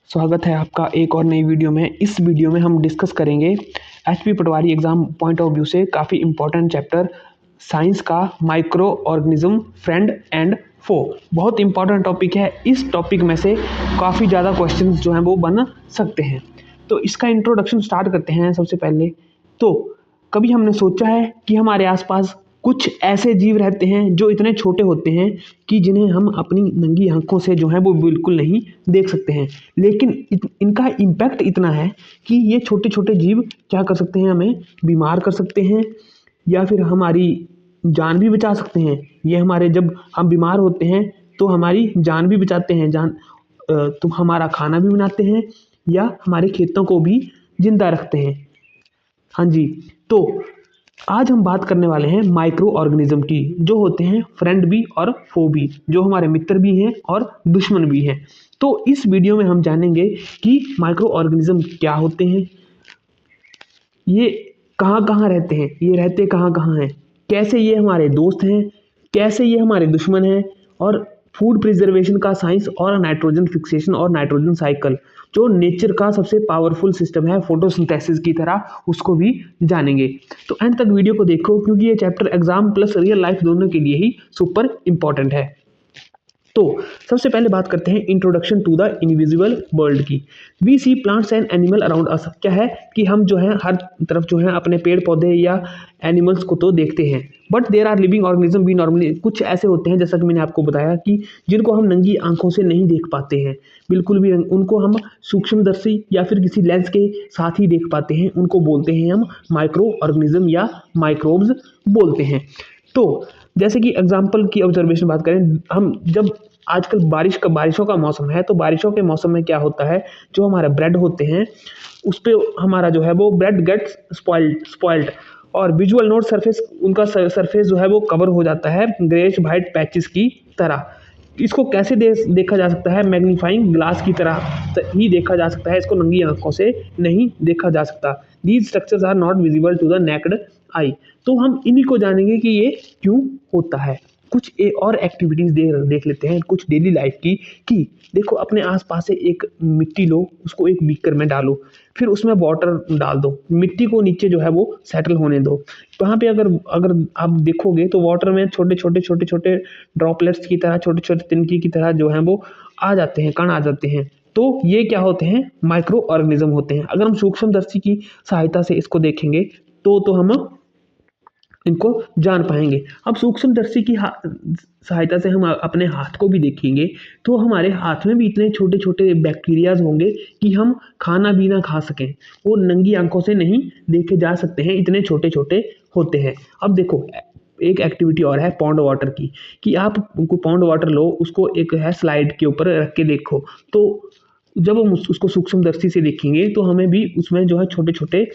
स्वागत है आपका एक और नई वीडियो में। इस वीडियो में हम डिस्कस करेंगे HP Patwari exam point of view से काफ़ी इंपॉर्टेंट चैप्टर साइंस का माइक्रो ऑर्गेनिज्म फ्रेंड एंड फो। बहुत इंपॉर्टेंट टॉपिक है। इस टॉपिक में से काफ़ी ज़्यादा क्वेश्चंस जो हैं वो बन सकते हैं। तो इसका इंट्रोडक्शन स्टार्ट करते हैं। सबसे पहले तो कभी हमने सोचा है कि हमारे आसपास कुछ ऐसे जीव रहते हैं जो इतने छोटे होते हैं कि जिन्हें हम अपनी नंगी आंखों से जो है वो बिल्कुल नहीं देख सकते हैं, लेकिन इनका इम्पैक्ट इतना है कि ये छोटे छोटे जीव क्या कर सकते हैं, हमें बीमार कर सकते हैं या फिर हमारी जान भी बचा सकते हैं। ये हमारे जब हम बीमार होते हैं तो हमारी जान भी बचाते हैं, तो हमारा खाना भी बनाते हैं या हमारे खेतों को भी जिंदा रखते हैं। हाँ जी, तो आज हम बात करने वाले हैं माइक्रो ऑर्गेनिज्म की, जो होते हैं फ्रेंड भी और फो भी, जो हमारे मित्र भी हैं और दुश्मन भी हैं। तो इस वीडियो में हम जानेंगे कि माइक्रो ऑर्गेनिज्म क्या होते हैं, ये कहाँ कहाँ रहते हैं, ये रहते कहाँ कहाँ हैं, कैसे ये हमारे दोस्त हैं, कैसे ये हमारे दुश्मन हैं, और फूड प्रिजर्वेशन का साइंस और नाइट्रोजन फिक्सेशन और नाइट्रोजन साइकिल, जो नेचर का सबसे पावरफुल सिस्टम है फोटोसिंथेसिस की तरह, उसको भी जानेंगे। तो एंड तक वीडियो को देखो क्योंकि ये chapter exam plus real life दोनों के लिए ही सुपर इंपॉर्टेंट है। तो सबसे पहले बात करते हैं introduction to the invisible world की। We see plants and animal around us. क्या है कि हम जो है हर तरफ जो है अपने पेड़ पौधे या एनिमल्स को तो देखते हैं, but there are living organism भी नॉर्मली कुछ ऐसे होते हैं, जैसा कि मैंने आपको बताया कि जिनको हम नंगी आंखों से नहीं देख पाते हैं बिल्कुल भी। उनको हम सूक्ष्मदर्शी या फिर किसी लेंस के साथ ही देख पाते हैं। उनको बोलते हैं हम माइक्रो ऑर्गेनिज्म या माइक्रोब्स बोलते हैं। तो जैसे कि एग्जाम्पल की ऑब्जर्वेशन बात करें, हम जब आजकल बारिशों का मौसम है, तो बारिशों के मौसम में क्या होता है, जो हमारा ब्रेड होते हैं उस पे हमारा जो है वो ब्रेड गेट्स स्पॉइल्ड और विजुअल नोट सरफेस, उनका सरफेस जो है वो कवर हो जाता है ग्रेश वाइट पैचेस की तरह। इसको कैसे देखा जा सकता है, मैग्नीफाइंग ग्लास की तरह ही देखा जा सकता है, इसको नंगी आंखों से नहीं देखा जा सकता। These structures are not visible to the naked eye. तो हम इन्हीं को जानेंगे कि ये क्यों होता है। कुछ और एक्टिविटीज देख लेते हैं कुछ डेली लाइफ की। कि देखो, अपने आसपास से एक मिट्टी लो, उसको एक बीकर में डालो, फिर उसमें वाटर डाल दो, मिट्टी को नीचे जो है वो सेटल होने दो। वहाँ पे अगर अगर आप देखोगे तो वाटर में छोटे छोटे ड्रॉपलेट्स की तरह, छोटे छोटे तिनकी की तरह जो है वो आ जाते हैं, कण आ जाते हैं। तो ये क्या होते हैं, माइक्रो ऑर्गेनिज्म होते हैं। अगर हम सूक्ष्मदर्शी की सहायता से इसको देखेंगे तो हम इनको जान पाएंगे। अब सूक्ष्मदर्शी की सहायता से हम अपने हाथ को भी देखेंगे तो हमारे हाथ में भी इतने छोटे छोटे बैक्टीरियाज होंगे कि हम खाना भी ना खा सकें। वो नंगी आंखों से नहीं देखे जा सकते हैं, इतने छोटे छोटे होते हैं। अब देखो, एक एक्टिविटी और है पॉन्ड वाटर की, कि आप उनको पॉन्ड वाटर लो, उसको एक है स्लाइड के ऊपर रख के देखो, तो जब हम उसको सूक्ष्मदर्शी से देखेंगे तो हमें भी उसमें जो है छोटे छोटे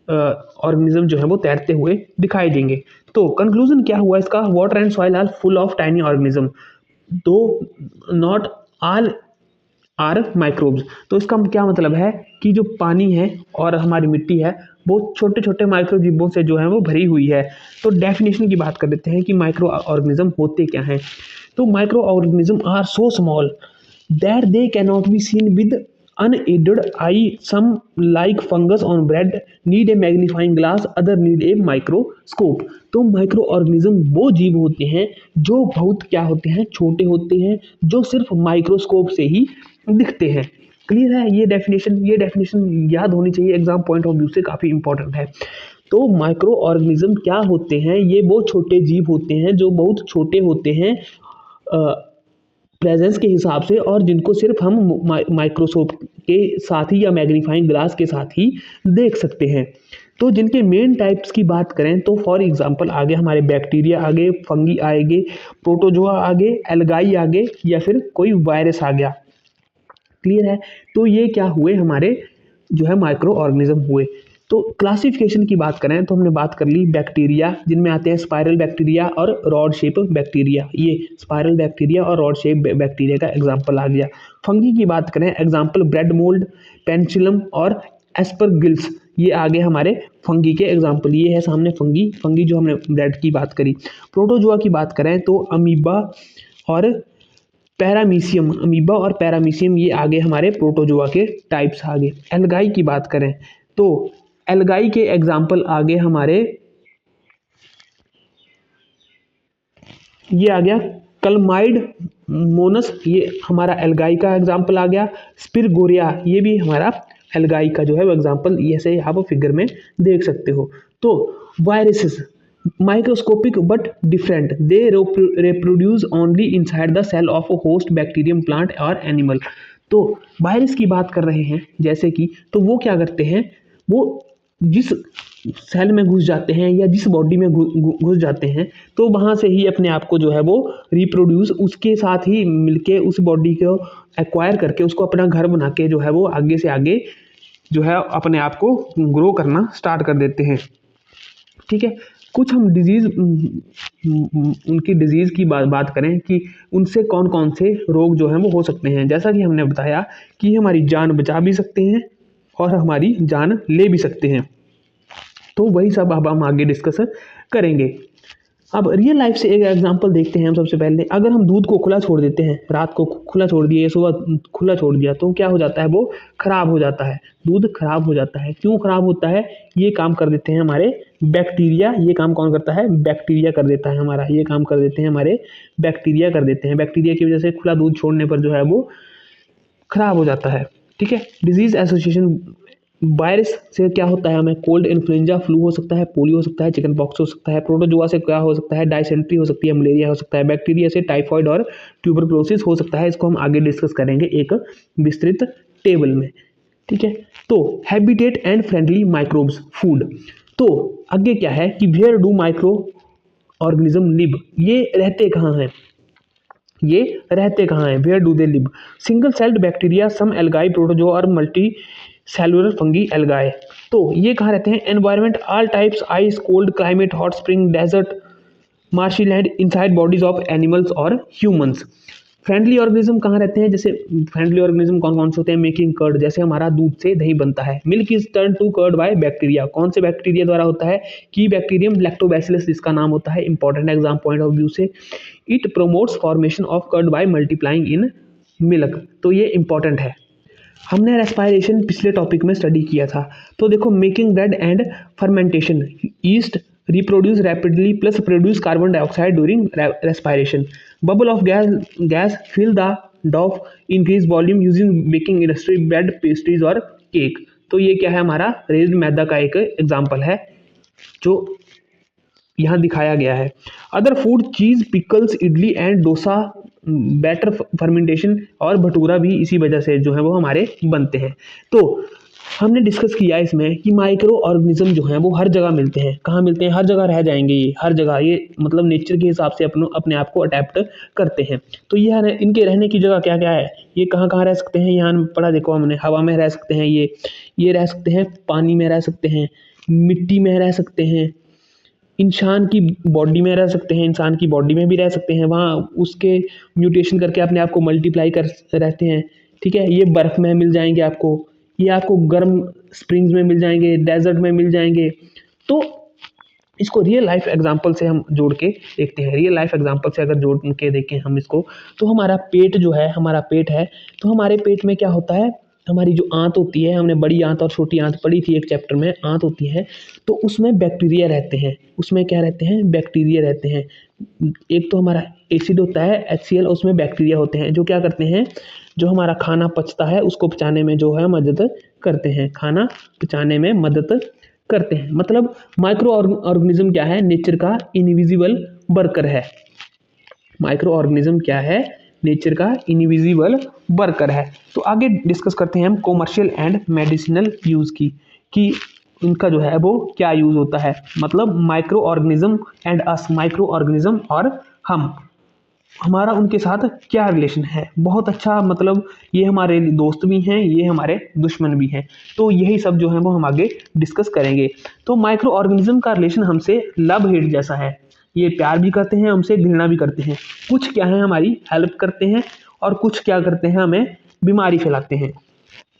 ऑर्गेनिज्म जो है वो तैरते हुए दिखाई देंगे। तो कंक्लूजन क्या हुआ इसका, water and soil are full of tiny organism, though not all are microbes. तो इसका क्या मतलब है कि जो पानी है और हमारी मिट्टी है वो छोटे छोटे माइक्रोजीवों से जो है वो भरी हुई है। तो डेफिनेशन की बात कर लेते हैं कि माइक्रो ऑर्गेनिज्म होते क्या हैं। तो micro organism are so small that they cannot be seen with unaided eye. Some like fungus on bread need a magnifying glass, other need a microscope. तो माइक्रो ऑर्गेनिज्म वो जीव होते हैं जो बहुत क्या होते हैं, छोटे होते हैं, जो सिर्फ माइक्रोस्कोप से ही दिखते हैं। क्लियर है ये डेफिनेशन याद होनी चाहिए, एग्जाम पॉइंट ऑफ व्यू से काफ़ी इंपॉर्टेंट है। तो माइक्रो ऑर्गेनिज्म क्या होते हैं, ये वो छोटे जीव होते हैं जो बहुत छोटे होते हैं प्रेजेंस के हिसाब से, और जिनको सिर्फ हम माइक्रोस्कोप के साथ ही या मैग्नीफाइंग ग्लास के साथ ही देख सकते हैं। तो जिनके मेन टाइप्स की बात करें तो फॉर एग्जांपल आगे हमारे बैक्टीरिया आगे, फंगी आएंगे, प्रोटोजोआ आगे, एल्गाई आगे, या फिर कोई वायरस आ गया। क्लियर है। तो ये क्या हुए, हमारे जो है माइक्रो ऑर्गेनिज्म हुए। तो क्लासिफिकेशन की बात करें तो हमने बात कर ली बैक्टीरिया, जिनमें आते हैं स्पाइरल बैक्टीरिया और रॉड शेप बैक्टीरिया। ये स्पाइरल बैक्टीरिया और रॉड शेप बैक्टीरिया का एग्जांपल आ गया। फंगी की बात करें, एग्जांपल ब्रेड मोल्ड, पेनिसिलियम और एस्परगिल्स, ये आगे हमारे फंगी के एग्जांपल। ये है सामने फंगी जो हमने ब्रेड की बात करी। प्रोटोजोआ की बात करें तो अमीबा और पैरामीशियम, अमीबा और पैरामीशियम ये आगे हमारे प्रोटोजोआ के टाइप्स आगे। एल्गाई की बात करें तो एल्गाई के एग्जाम्पल आगे हमारे ये आ गया कलमाइड मोनस, ये हमारा एल्गाई का एग्जाम्पल आ गया। स्पिरगोरिया ये भी हमारा एल्गाई का जो है वो एग्जाम्पल, ऐसे आप फिगर में देख सकते हो। तो viruses microscopic but different, they reproduce only inside the cell of a host bacterium plant और एनिमल। तो वायरस की बात कर रहे हैं जैसे कि, तो वो क्या करते हैं, वो जिस सेल में घुस जाते हैं या जिस बॉडी में घुस जाते हैं तो वहाँ से ही अपने आप को जो है वो रिप्रोड्यूस उसके साथ ही मिलके उस बॉडी को एक्वायर करके उसको अपना घर बना के जो है वो आगे से आगे जो है अपने आप को ग्रो करना स्टार्ट कर देते हैं। ठीक है, कुछ हम डिजीज़ उनकी डिजीज़ की बात करें कि उनसे कौन कौन से रोग जो हैं वो हो सकते हैं। जैसा कि हमने बताया कि हमारी जान बचा भी सकते हैं और हमारी जान ले भी सकते हैं, तो वही सब अब हम आगे डिस्कस करेंगे। अब रियल लाइफ से एक एग्जांपल देखते हैं हम सबसे पहले। अगर हम दूध को खुला छोड़ देते हैं, रात को खुला छोड़ दिए, सुबह खुला छोड़ दिया, तो क्या हो जाता है, वो खराब हो जाता है, दूध खराब हो जाता है। क्यों खराब होता है, ये काम कर देते हैं हमारे बैक्टीरिया। ये काम कौन करता है, बैक्टीरिया कर देता है हमारा, ये काम कर देते हैं हमारे बैक्टीरिया कर देते हैं। बैक्टीरिया की वजह से खुला दूध छोड़ने पर जो है वो खराब हो जाता है। ठीक है, डिजीज एसोसिएशन, वायरस से क्या होता है, हमें कोल्ड, इन्फ्लुएंजा, फ्लू हो सकता है, पोलियो हो सकता है, चिकन पॉक्स हो सकता है। प्रोटोजोआ से क्या हो सकता है, डायसेंट्री हो सकती है, मलेरिया हो सकता है। बैक्टीरिया से टाइफॉइड और ट्यूबरक्लोसिस हो सकता है। इसको हम आगे डिस्कस करेंगे एक विस्तृत टेबल में। ठीक है, तो habitat and friendly microbes food. तो आगे क्या है कि where do micro organism live, ये रहते कहाँ हैं, ये रहते कहाँ हैं, where do they live. Single celled bacteria, some algae, protozoa और मल्टी सेलुलर फंगी एल्गाए। तो ये कहाँ रहते हैं, environment all types, ice, cold climate, hot spring, desert, marshy land, inside bodies of animals और ह्यूमंस। फ्रेंडली ऑर्गेनिज्म कहाँ रहते हैं, जैसे फ्रेंडली ऑर्गेनिज्म कौन कौन से होते हैं, मेकिंग कर्ड, जैसे हमारा दूध से दही बनता है। Milk is turn to curd by bacteria, कौन से बैक्टीरिया द्वारा होता है, की बैक्टीरियम लैक्टोबैसिलस जिसका नाम होता है, important exam point of view से। It promotes formation of curd by multiplying in milk, तो ये इंपॉर्टेंट है। हमने रेस्पायरेशन पिछले टॉपिक में स्टडी किया था। तो देखो, making bread and fermentation, yeast reproduce rapidly plus produce carbon dioxide during respiration. Bubble of gas fill the dough, increase volume using baking industry, bread, pastries और केक। तो ये क्या है, हमारा रेज्ड मैदा का एक एग्जाम्पल है जो यहाँ दिखाया गया है। Other food, cheese, pickles, idli and dosa, batter fermentation और भटूरा भी इसी वजह से जो है वो हमारे बनते हैं। तो हमने डिस्कस किया इसमें कि माइक्रो ऑर्गेनिज्म जो हैं वो हर जगह मिलते हैं। कहाँ मिलते हैं, हर जगह रह जाएंगे ये, हर जगह ये मतलब नेचर के हिसाब से अपने आप को अडेप्ट करते हैं। तो ये इनके रहने की जगह क्या क्या है, ये कहाँ कहाँ रह सकते हैं, यहाँ पढ़ा देखो हमने, हवा में रह सकते हैं ये रह सकते हैं, पानी में रह सकते हैं, मिट्टी में रह सकते हैं, इंसान की बॉडी में रह सकते हैं, इंसान की बॉडी में भी रह सकते हैं, वहाँ उसके म्यूटेशन करके अपने आप को मल्टीप्लाई कर रहते हैं। ठीक है, ये बर्फ़ में मिल जाएंगे आपको, ये आपको गर्म स्प्रिंग्स में मिल जाएंगे, डेजर्ट में मिल जाएंगे। तो इसको रियल लाइफ एग्जांपल से हम जोड़ के देखते हैं। रियल लाइफ एग्जांपल से अगर जोड़ के देखें हम इसको, तो हमारा पेट जो है, हमारा पेट है, तो हमारे पेट में क्या होता है, हमारी जो आंत होती है, हमने बड़ी आंत और छोटी आंत पढ़ी थी एक चैप्टर में, आंत होती है, तो उसमें बैक्टीरिया रहते हैं। उसमें क्या रहते हैं, बैक्टीरिया रहते हैं। एक तो हमारा एसिड होता है HCl, उसमें बैक्टीरिया होते हैं जो क्या करते हैं, जो हमारा खाना पचता है उसको पचाने में जो है मदद करते हैं, खाना पचाने में मदद करते हैं। मतलब माइक्रो ऑर्गेनिज्म क्या है, नेचर का इनविजिबल वर्कर है। माइक्रो ऑर्गेनिज्म क्या है, नेचर का इनविजिबल वर्कर है। तो आगे डिस्कस करते हैं हम कॉमर्शियल एंड मेडिसिनल यूज़ की, कि इनका जो है वो क्या यूज़ होता है। मतलब micro organism and us, micro organism और हमारा उनके साथ क्या रिलेशन है। बहुत अच्छा, मतलब ये हमारे दोस्त भी हैं, ये हमारे दुश्मन भी हैं। तो यही सब जो है वो हम आगे डिस्कस करेंगे। तो माइक्रो ऑर्गेनिज्म का रिलेशन हमसे लव हेट जैसा है, ये प्यार भी करते हैं हमसे, घृणा भी करते हैं। कुछ क्या है, हमारी हेल्प करते हैं और कुछ क्या करते हैं, हमें बीमारी फैलाते हैं।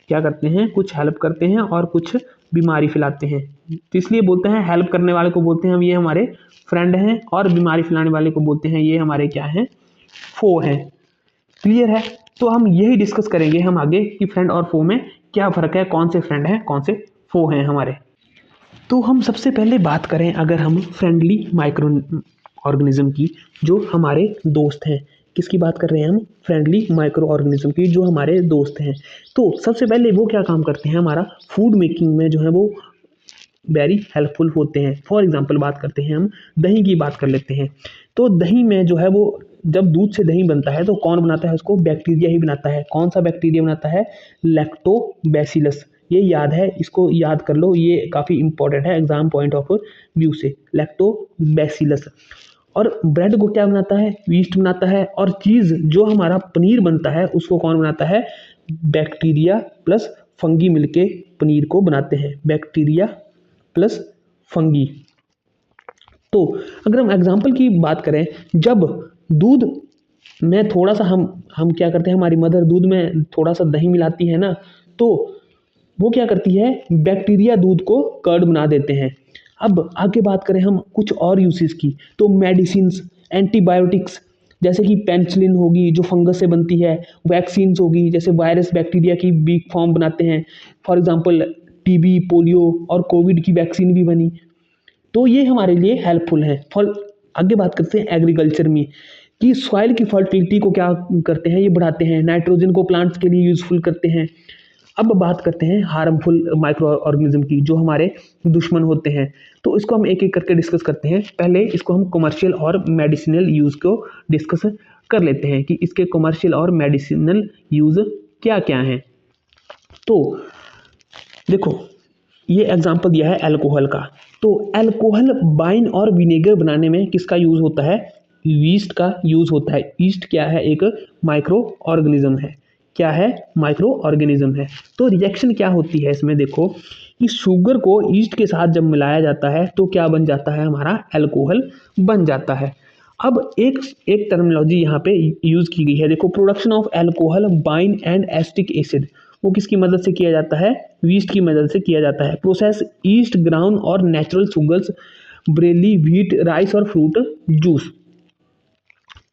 क्या करते हैं, कुछ हेल्प करते हैं और कुछ बीमारी फैलाते हैं। तो इसलिए बोलते हैं, हेल्प करने वाले को बोलते हैं हम ये हमारे फ्रेंड हैं, और बीमारी फैलाने वाले को बोलते हैं ये हमारे क्या हैं, फो हैं। क्लियर है? तो हम यही डिस्कस करेंगे हम आगे कि फ्रेंड और फो में क्या फ़र्क है, कौन से फ्रेंड हैं, कौन से फो हैं हमारे। तो हम सबसे पहले बात करें अगर हम फ्रेंडली माइक्रो ऑर्गेनिज्म की, जो हमारे दोस्त हैं। किसकी बात कर रहे हैं हम? फ्रेंडली माइक्रो ऑर्गेनिज्म की, जो हमारे दोस्त हैं। तो सबसे पहले वो क्या काम करते हैं, हमारा फूड मेकिंग में जो है वो वेरी हेल्पफुल होते हैं। फॉर एग्जाम्पल बात करते हैं हम दही की, बात कर लेते हैं। तो दही में जो है वो, जब दूध से दही बनता है तो कौन बनाता है उसको? बैक्टीरिया ही बनाता है। कौन सा बैक्टीरिया बनाता है? लैक्टोबैसिलस। ये याद है, इसको याद कर लो, ये काफ़ी इंपॉर्टेंट है एग्जाम पॉइंट ऑफ व्यू से। लैक्टोबैसिलस। और ब्रेड को क्या बनाता है? यीस्ट बनाता है। और चीज़ जो हमारा पनीर बनता है उसको कौन बनाता है? बैक्टीरिया प्लस फंगी मिलके पनीर को बनाते हैं। Bacteria plus fungi. तो अगर हम एग्जाम्पल की बात करें, जब दूध में थोड़ा सा हम क्या करते हैं, हमारी मदर दूध में थोड़ा सा दही मिलाती है ना, तो वो क्या करती है? बैक्टीरिया दूध को कर्ड बना देते हैं। अब आगे बात करें हम कुछ और यूसेस की, तो मेडिसिन्स, एंटीबायोटिक्स, जैसे कि पेनिसिलिन होगी जो फंगस से बनती है। वैक्सीन्स होगी, जैसे वायरस बैक्टीरिया की वीक फॉर्म बनाते हैं। फॉर एग्जांपल टीबी, पोलियो और कोविड की वैक्सीन भी बनी। तो ये हमारे लिए हेल्पफुल है। फॉर आगे बात करते हैं एग्रीकल्चर में, कि सॉइल की फर्टिलिटी को क्या करते हैं? ये बढ़ाते हैं। नाइट्रोजन को प्लांट्स के लिए यूजफुल करते हैं। अब बात करते हैं हार्मफुल माइक्रो ऑर्गेनिज्म की, जो हमारे दुश्मन होते हैं। तो इसको हम एक एक करके डिस्कस करते हैं। पहले इसको हम कमर्शियल और मेडिसिनल यूज़ को डिस्कस कर लेते हैं कि इसके कमर्शियल और मेडिसिनल यूज़ क्या क्या हैं। तो देखो, ये एग्जांपल दिया है अल्कोहल का। तो अल्कोहल वाइन और विनेगर बनाने में किसका यूज़ होता है? यीस्ट का यूज़ होता है। यीस्ट क्या है? एक माइक्रो ऑर्गेनिज्म है। क्या है? माइक्रो ऑर्गेनिज्म है। तो रिएक्शन क्या होती है इसमें? देखो कि शुगर को ईस्ट के साथ जब मिलाया जाता है तो क्या बन जाता है? हमारा अल्कोहल बन जाता है। अब एक एक टर्मिनोलॉजी यहाँ पे यूज़ की गई है। देखो, production of alcohol, wine and acetic acid, वो किसकी मदद से किया जाता है? ईस्ट की मदद से किया जाता है। प्रोसेस ईस्ट, ग्राउंड और natural sugars, Braille, wheat, rice और फ्रूट जूस।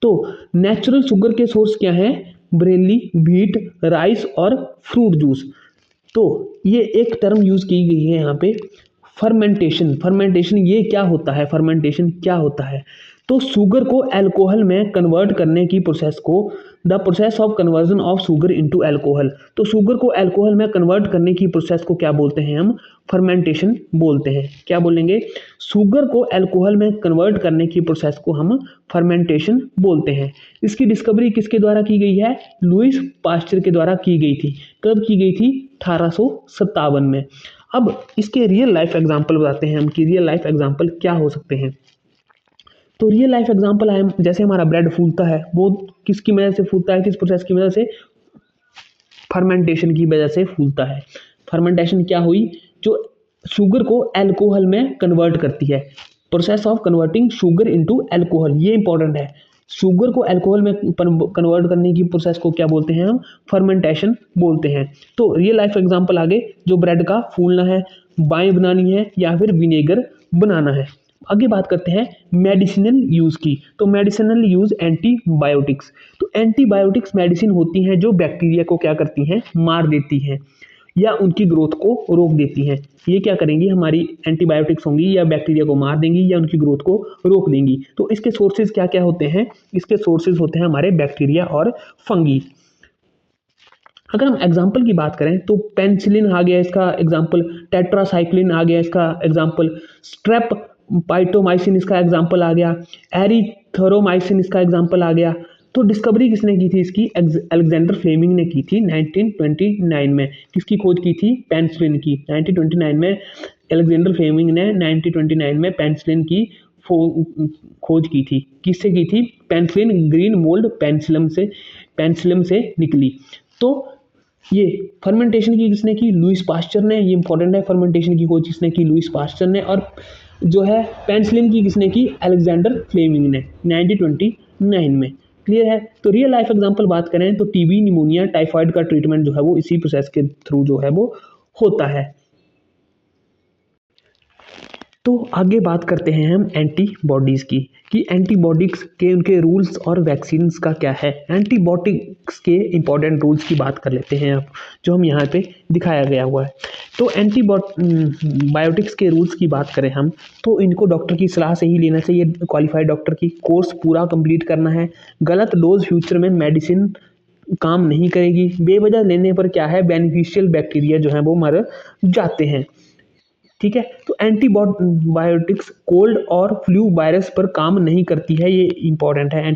तो नेचुरल शुगर के सोर्स क्या हैं? ब्रेली, व्हीट, राइस और फ्रूट जूस। तो ये एक टर्म यूज की गई है यहाँ पे, फर्मेंटेशन। फर्मेंटेशन ये क्या होता है? फर्मेंटेशन क्या होता है? तो शुगर को अल्कोहल में कन्वर्ट करने की प्रोसेस को, the process of conversion of sugar into alcohol. तो शुगर को अल्कोहल में कन्वर्ट करने की प्रोसेस को क्या बोलते हैं हम? फर्मेंटेशन बोलते हैं। क्या बोलेंगे? शुगर को अल्कोहल में कन्वर्ट करने की प्रोसेस को हम फर्मेंटेशन बोलते हैं। इसकी डिस्कवरी किसके द्वारा की गई है? लुइस पास्चर के द्वारा की गई थी। कब की गई थी? 1857 में। अब इसके रियल लाइफ एग्जाम्पल बताते हैं हम कि रियल लाइफ एग्जाम्पल क्या हो सकते हैं। तो रियल लाइफ एग्जाम्पल है, जैसे हमारा ब्रेड फूलता है, वो किसकी वजह से फूलता है? किस प्रोसेस की वजह से? फर्मेंटेशन की वजह से फूलता है। फर्मेंटेशन क्या हुई? जो शुगर को अल्कोहल में कन्वर्ट करती है। Process of converting sugar into alcohol, ये इंपॉर्टेंट है। शुगर को अल्कोहल में कन्वर्ट करने की प्रोसेस को क्या बोलते हैं हम? फर्मेंटेशन बोलते हैं। तो रियल लाइफ एग्जांपल आगे, जो ब्रेड का फूलना है, वाइन बनानी है या फिर विनेगर बनाना है। आगे बात करते हैं मेडिसिनल यूज़ की। तो मेडिसिनल यूज़ एंटीबायोटिक्स। तो एंटीबायोटिक्स मेडिसिन होती हैं जो बैक्टीरिया को क्या करती हैं? मार देती हैं या उनकी ग्रोथ को रोक देती हैं। ये क्या करेंगी? हमारी एंटीबायोटिक्स होंगी, या बैक्टीरिया को मार देंगी या उनकी ग्रोथ को रोक देंगी। तो इसके सोर्सेज क्या क्या होते हैं? इसके सोर्सेज होते हैं हमारे बैक्टीरिया और फंगी। अगर हम एग्जाम्पल की बात करें तो पेनिसिलिन आ गया इसका एग्जाम्पल, टेट्रासाइक्लिन आ गया इसका एग्जाम्पल, स्ट्रेप पाइटोमाइसिन इसका एग्जाम्पल आ गया, एरिथ्रोमाइसिन इसका एग्जाम्पल आ गया। तो डिस्कवरी किसने की थी इसकी? अलेक्जेंडर फ्लेमिंग ने की थी 1929 में। किसकी खोज की थी? पेनिसिलिन की। 1929 में अलेक्जेंडर फ्लेमिंग ने 1929 में पेनिसिलिन की खोज की थी। किससे की थी? पेनिसिलिन ग्रीन मोल्ड पेनिसिलियम से निकली। तो ये फर्मेंटेशन की किसने की? लुइस पास्चर ने। ये इंपॉर्टेंट है, फर्मेंटेशन की खोज किसने की? लुइस पास्चर ने। और जो है पेनिसिलिन की किसने की? अलेक्जेंडर फ्लेमिंग ने 1929 में। क्लियर है? तो रियल लाइफ एग्जांपल बात करें तो टीबी, निमोनिया, टाइफाइड का ट्रीटमेंट जो है वो इसी प्रोसेस के थ्रू जो है वो होता है। तो आगे बात करते हैं हम एंटीबॉडीज़ की, कि एंटीबॉडीज़ के उनके रूल्स और वैक्सीन्स का क्या है। एंटीबॉडीज़ के इंपॉर्टेंट रूल्स की बात कर लेते हैं अब, जो हम यहाँ पे दिखाया गया हुआ है। तो बायोटिक्स के रूल्स की बात करें हम, तो इनको डॉक्टर की सलाह से ही लेना चाहिए, क्वालिफाइड डॉक्टर की। कोर्स पूरा कंप्लीट करना है। गलत डोज फ्यूचर में मेडिसिन काम नहीं करेगी। बेवजह लेने पर क्या है, बेनिफिशियल बैक्टीरिया जो है वो मर जाते हैं। ठीक है, तो एंटीबायोटिक्स कोल्ड और फ्लू वायरस पर काम नहीं करती है, ये इंपॉर्टेंट है।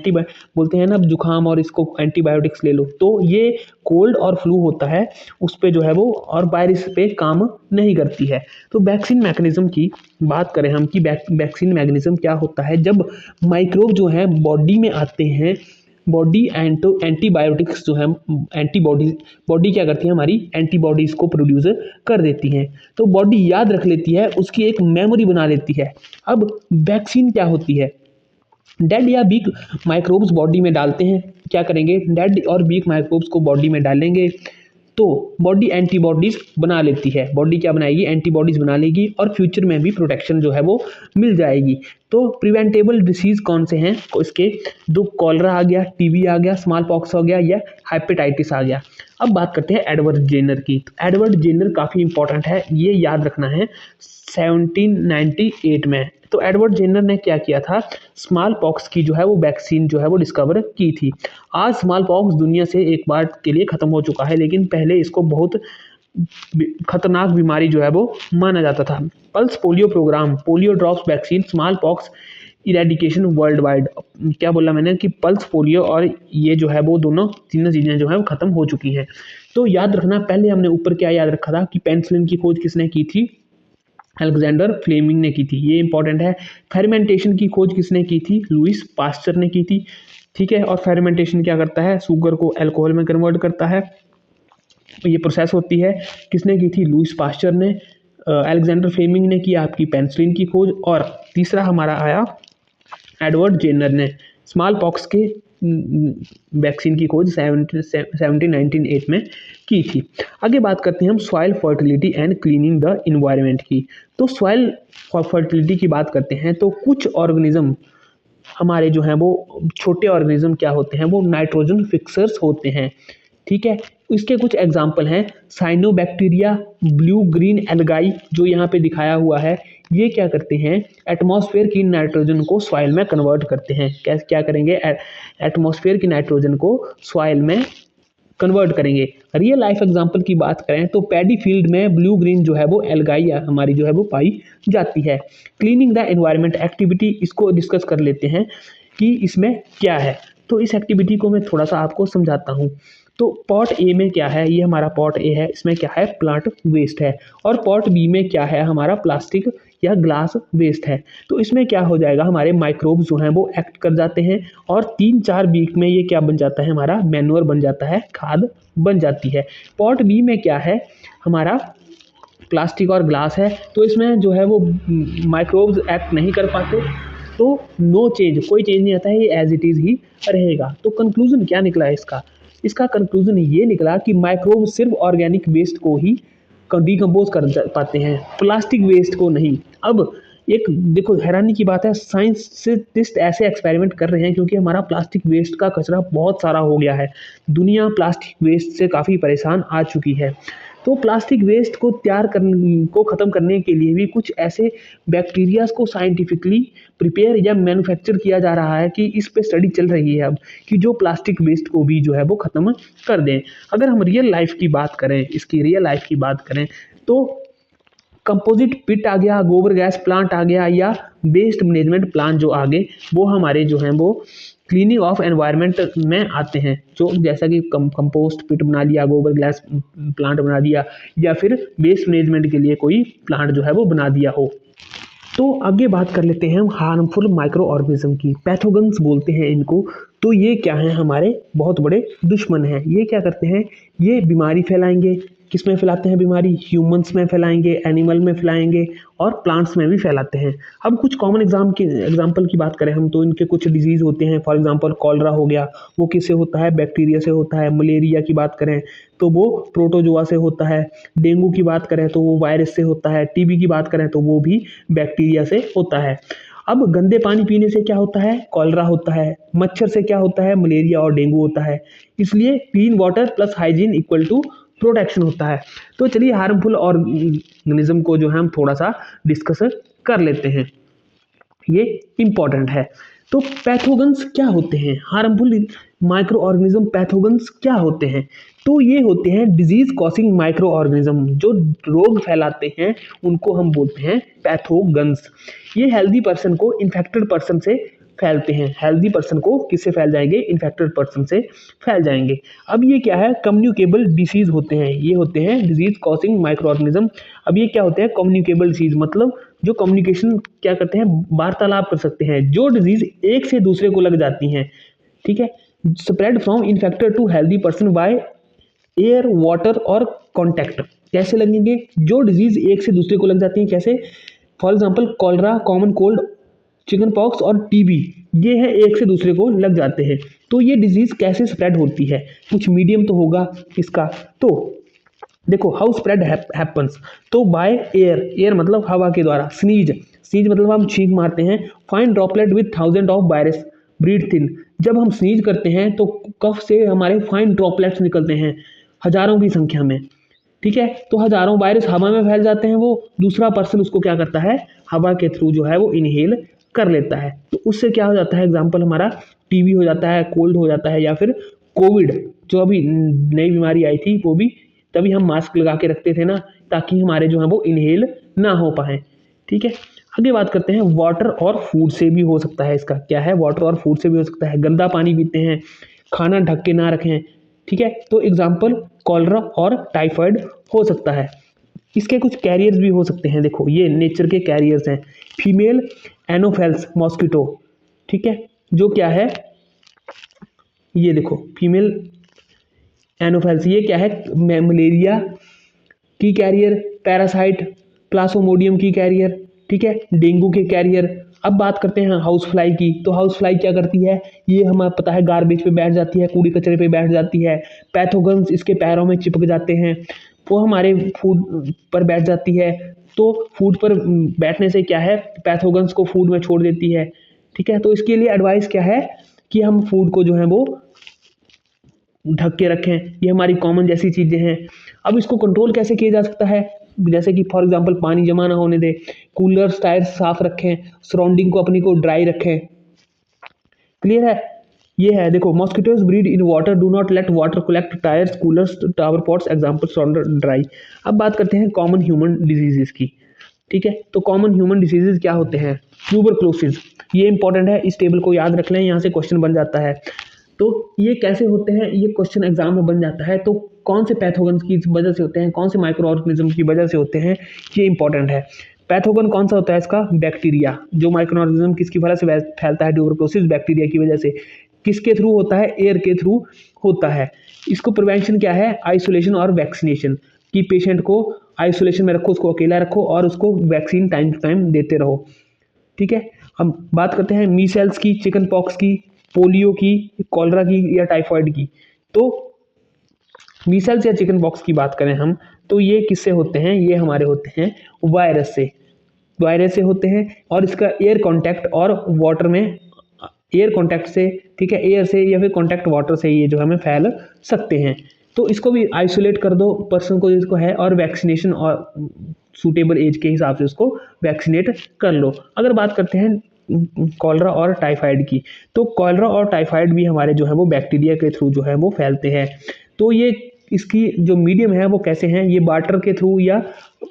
बोलते हैं ना जुकाम और इसको एंटीबायोटिक्स ले लो, तो ये कोल्ड और फ्लू होता है उस पे जो है वो, और वायरस पे काम नहीं करती है। तो वैक्सीन मैकेनिज्म की बात करें हम, कि वैक्सीन मैकेनिज्म क्या होता है। जब माइक्रोब जो है बॉडी में आते हैं, बॉडी एंटीबायोटिक्स जो है, बॉडी क्या करती है, हमारी एंटीबॉडीज़ को प्रोड्यूस कर देती हैं। तो बॉडी याद रख लेती है, उसकी एक मेमोरी बना लेती है। अब वैक्सीन क्या होती है, डेड या वीक माइक्रोब्स बॉडी में डालते हैं। क्या करेंगे, डेड और वीक माइक्रोब्स को बॉडी में डालेंगे तो बॉडी एंटीबॉडीज़ बना लेती है। बॉडी क्या बनाएगी, एंटीबॉडीज़ बना लेगी, और फ्यूचर में भी प्रोटेक्शन जो है वो मिल जाएगी। तो प्रिवेंटेबल डिसीज़ कौन से हैं इसके, दो कॉलरा आ गया, टीबी आ गया, स्मॉल पॉक्स हो गया, या हेपेटाइटिस आ गया। अब बात करते हैं एडवर्ड जेनर की। एडवर्ड जेनर काफ़ी इंपॉर्टेंट है, ये याद रखना है। 1798 में तो एडवर्ड जेनर ने क्या किया था, स्मॉल पॉक्स की जो है वो वैक्सीन जो है वो डिस्कवर की थी। आज स्मॉल पॉक्स दुनिया से एक बार के लिए ख़त्म हो चुका है, लेकिन पहले इसको बहुत खतरनाक बीमारी जो है वो माना जाता था। Pulse polio program, polio drops vaccine, small pox eradication world wide. क्या बोला मैंने, कि पल्स पोलियो और ये जो है वो तीनों चीज़ें जो है वो ख़त्म हो चुकी हैं। तो याद रखना, पहले हमने ऊपर क्या याद रखा था, कि पेनिसिलिन की खोज किसने की थी, अलेक्जेंडर फ्लेमिंग ने की थी, ये इंपॉर्टेंट है। फेर्मेंटेशन की खोज किसने की थी, लुइस पास्चर ने की थी। ठीक है, और फेर्मेंटेशन क्या करता है, शुगर को अल्कोहल में कन्वर्ट करता है। ये प्रोसेस होती है, किसने की थी, लुइस पास्चर ने। अलेक्जेंडर फ्लेमिंग ने की आपकी पेनिसिलिन की खोज। और तीसरा हमारा आया एडवर्ड जेनर ने स्मॉल पॉक्स के वैक्सीन की खोज 1798 में की थी। आगे बात करते हैं हम soil fertility and cleaning the environment की। तो सॉइल फर्टिलिटी की बात करते हैं, तो कुछ ऑर्गेनिज्म हमारे जो हैं वो छोटे ऑर्गेनिज्म क्या होते हैं, वो नाइट्रोजन फिक्सर्स होते हैं। ठीक है, इसके कुछ एग्जाम्पल हैं, साइनोबैक्टीरिया, ब्लू ग्रीन एल्गाई जो यहाँ पे दिखाया हुआ है। ये क्या करते हैं, एटमॉस्फेयर की नाइट्रोजन को सॉइल में कन्वर्ट करते हैं। क्या करेंगे, एटमॉस्फेयर की नाइट्रोजन को सॉइल में कन्वर्ट करेंगे। रियल लाइफ एग्जांपल की बात करें तो पैडी फील्ड में ब्लू ग्रीन जो है वो एल्गाई हमारी जो है वो पाई जाती है। क्लीनिंग द एनवायरनमेंट एक्टिविटी, इसको डिस्कस कर लेते हैं कि इसमें क्या है। तो इस एक्टिविटी को मैं थोड़ा सा आपको समझाता हूँ। तो पॉट ए में क्या है, ये हमारा पॉट ए है, इसमें क्या है, प्लांट वेस्ट है। और पॉट बी में क्या है, हमारा प्लास्टिक या ग्लास वेस्ट है। तो इसमें क्या हो जाएगा, हमारे माइक्रोब्स जो हैं वो एक्ट कर जाते हैं, और 3-4 वीक में ये क्या बन जाता है, हमारा मैन्योर बन जाता है, खाद बन जाती है। पॉट बी में क्या है, हमारा प्लास्टिक और ग्लास है, तो इसमें जो है वो माइक्रोब्स एक्ट नहीं कर पाते, तो नो चेंज, कोई चेंज नहीं आता है, ये एज इट इज़ ही रहेगा। तो कंक्लूजन क्या निकला है इसका, इसका कंक्लूजन ये निकला कि माइक्रोब सिर्फ ऑर्गेनिक वेस्ट को ही डिकम्पोज कर पाते हैं, प्लास्टिक वेस्ट को नहीं। अब एक देखो हैरानी की बात है, साइंटिस्ट ऐसे एक्सपेरिमेंट कर रहे हैं क्योंकि हमारा प्लास्टिक वेस्ट का कचरा बहुत सारा हो गया है, दुनिया प्लास्टिक वेस्ट से काफ़ी परेशान आ चुकी है। तो प्लास्टिक वेस्ट को ख़त्म करने के लिए भी कुछ ऐसे बैक्टीरियाज को साइंटिफिकली प्रिपेयर या मैन्युफैक्चर किया जा रहा है, कि इस पे स्टडी चल रही है अब, कि जो प्लास्टिक वेस्ट को भी जो है वो ख़त्म कर दें। अगर हम रियल लाइफ की बात करें, इसकी रियल लाइफ की बात करें, तो कंपोजिट पिट आ गया, गोबर गैस प्लांट आ गया, या वेस्ट मैनेजमेंट प्लांट जो आगे, वो हमारे जो हैं वो क्लीनिंग ऑफ एनवायरनमेंट में आते हैं। जो जैसा कि कंपोस्ट पिट बना लिया, गोबर गैस प्लांट बना दिया, या फिर वेस्ट मैनेजमेंट के लिए कोई प्लांट जो है वो बना दिया हो। तो आगे बात कर लेते हैं हम हार्मफुल माइक्रो ऑर्गेनिज्म की, पैथोगन्स बोलते हैं इनको। तो ये क्या हैं, हमारे बहुत बड़े दुश्मन हैं। ये क्या करते हैं, ये बीमारी फैलाएंगे, किस में फैलाते हैं बीमारी? ह्यूमंस में फैलाएंगे, एनिमल में फैलाएंगे और प्लांट्स में भी फैलाते हैं। अब कुछ कॉमन एग्जाम्पल की बात करें हम तो इनके कुछ डिजीज होते हैं। फॉर एग्जांपल कॉलरा हो गया, वो किससे होता है? बैक्टीरिया से होता है। मलेरिया की बात करें तो वो प्रोटोजोआ से होता है। डेंगू की बात करें तो वो वायरस से होता है। टीबी की बात करें तो वो भी बैक्टीरिया से होता है। अब गंदे पानी पीने से क्या होता है? कॉलरा होता है। मच्छर से क्या होता है? मलेरिया और डेंगू होता है। इसलिए clean water plus hygiene equal to protection होता है। तो चलिए हार्मफुल ऑर्गेनिज्म को जो है हम थोड़ा सा डिस्कस कर लेते हैं, ये इंपॉर्टेंट है। तो पैथोगन्स क्या होते हैं? हार्मफुल माइक्रो ऑर्गेनिज्म पैथोगन्स क्या होते हैं? तो ये होते हैं डिजीज कॉसिंग माइक्रो ऑर्गेनिज्म, जो रोग फैलाते हैं उनको हम बोलते हैं पैथोगन्स। ये हेल्दी पर्सन को इन्फेक्टेड पर्सन से फैलते हैं। हेल्दी पर्सन को किससे फैल जाएंगे? इन्फेक्टेड पर्सन से फैल जाएंगे। अब ये क्या है? कम्युनिकेबल डिसीज होते हैं। ये होते हैं डिजीज कॉसिंग माइक्रो ऑर्गेनिज्म। अब ये क्या होते हैं? कम्युनिकेबल डिसीज मतलब जो कम्युनिकेशन क्या करते हैं? वार्तालाप कर सकते हैं। जो डिजीज एक से दूसरे को लग जाती हैं, ठीक है, spread from infected to healthy person by air, water और कॉन्टैक्ट। कैसे लगेंगे? जो डिजीज एक से दूसरे को लग जाती हैं, कैसे? For example cholera, common cold, chicken pox और टीबी, ये है एक से दूसरे को लग जाते हैं। तो ये डिजीज कैसे स्प्रेड होती है? कुछ मीडियम तो होगा इसका। तो देखो हाउ स्प्रेड हैपन्स, तो बाय एयर, एयर मतलब हवा के द्वारा। स्नीज, स्नीज मतलब हम छींक मारते हैं। Fine droplet with thousand of virus breed thin, जब हम स्नीज करते हैं तो कफ से हमारे फाइन ड्रॉपलेट्स निकलते हैं हजारों की संख्या में, ठीक है। तो हजारों वायरस हवा में फैल जाते हैं, वो दूसरा पर्सन उसको क्या करता है? हवा के थ्रू जो है वो इनहेल कर लेता है। तो उससे क्या हो जाता है? एग्जाम्पल हमारा टीबी हो जाता है, कोल्ड हो जाता है, या फिर कोविड जो अभी नई बीमारी आई थी वो भी तभी हम मास्क लगा के रखते थे ना, ताकि हमारे जो है वो इनहेल ना हो पाए, ठीक है। आगे बात करते हैं, वाटर और फूड से भी हो सकता है। इसका क्या है? वाटर और फूड से भी हो सकता है। गंदा पानी पीते हैं, खाना ढक के ना रखें, ठीक है, तो एग्जाम्पल कॉलरा और टाइफाइड हो सकता है। इसके कुछ कैरियर्स भी हो सकते हैं। देखो ये नेचर के कैरियर्स हैं। फीमेल एनोफेल्स मॉस्किटो, ठीक है, जो क्या है? ये देखो फीमेल एनोफेल्स, ये क्या है? मलेरिया की कैरियर, पैरासाइट प्लाज्मोडियम की कैरियर, ठीक है, डेंगू के कैरियर। अब बात करते हैं हाउस फ्लाई की। तो हाउस फ्लाई क्या करती है? ये हमें पता है गार्बेज पे बैठ जाती है, कूड़े कचरे पे बैठ जाती है। पैथोगन्स इसके पैरों में चिपक जाते हैं, वो हमारे फूड पर बैठ जाती है। तो फूड पर बैठने से क्या है? पैथोगन्स को फूड में छोड़ देती है, ठीक है। तो इसके लिए एडवाइस क्या है कि हम फूड को जो है वो ढक के रखें। ये हमारी कॉमन जैसी चीज़ें हैं। अब इसको कंट्रोल कैसे किया जा सकता है? जैसे कि फॉर एग्जांपल पानी जमा ना होने दें, कूलर्स टायर्स साफ रखें, सराउंडिंग को अपनी को ड्राई रखें। क्लियर है? ये है, देखो mosquitoes breed in water, do not let water collect tyres, coolers, tower pots, example surround dry. अब बात करते हैं कॉमन ह्यूमन डिजीजेस की, ठीक है। तो कॉमन ह्यूमन डिजीजेस क्या होते हैं? ट्यूबरक्लोसिस, ये इंपॉर्टेंट है, इस टेबल को याद रख लें, यहाँ से क्वेश्चन बन जाता है। तो ये कैसे होते हैं? ये क्वेश्चन एग्जाम में बन जाता है। तो कौन से पैथोगन की वजह से होते हैं, कौन से माइक्रो ऑर्गेनिज्म की वजह से होते हैं, ये इंपॉर्टेंट है। पैथोगन कौन सा होता है इसका? बैक्टीरिया। जो माइक्रो ऑर्गेनिज्म किसकी वजह से फैलता है? ट्यूबरक्लोसिस बैक्टीरिया की वजह से। किसके थ्रू होता है? एयर के थ्रू होता है। इसको प्रिवेंशन क्या है? आइसोलेशन और वैक्सीनेशन, कि पेशेंट को आइसोलेशन में रखो, उसको अकेला रखो और उसको वैक्सीन टाइम टू टाइम देते रहो, ठीक है। हम बात करते हैं मीसेल्स की, चिकन पॉक्स की, पोलियो की, कॉलरा की या टाइफाइड की। तो मीसेल्स या चिकन पॉक्स की बात करें हम, तो ये किससे होते हैं? ये हमारे होते हैं वायरस से, वायरस से होते हैं। और इसका एयर कांटेक्ट और वाटर में, एयर कांटेक्ट से, ठीक है, एयर से या फिर कांटेक्ट वाटर से ये जो हमें फैल सकते हैं। तो इसको भी आइसोलेट कर दो पर्सन को जिसको है, और वैक्सीनेशन और सूटेबल एज के हिसाब से उसको वैक्सीनेट कर लो। अगर बात करते हैं कॉलरा और टाइफाइड की, तो कॉलरा और टाइफाइड भी हमारे जो है वो बैक्टीरिया के थ्रू जो है वो फैलते हैं। तो ये इसकी जो मीडियम है वो कैसे हैं? ये वाटर के थ्रू या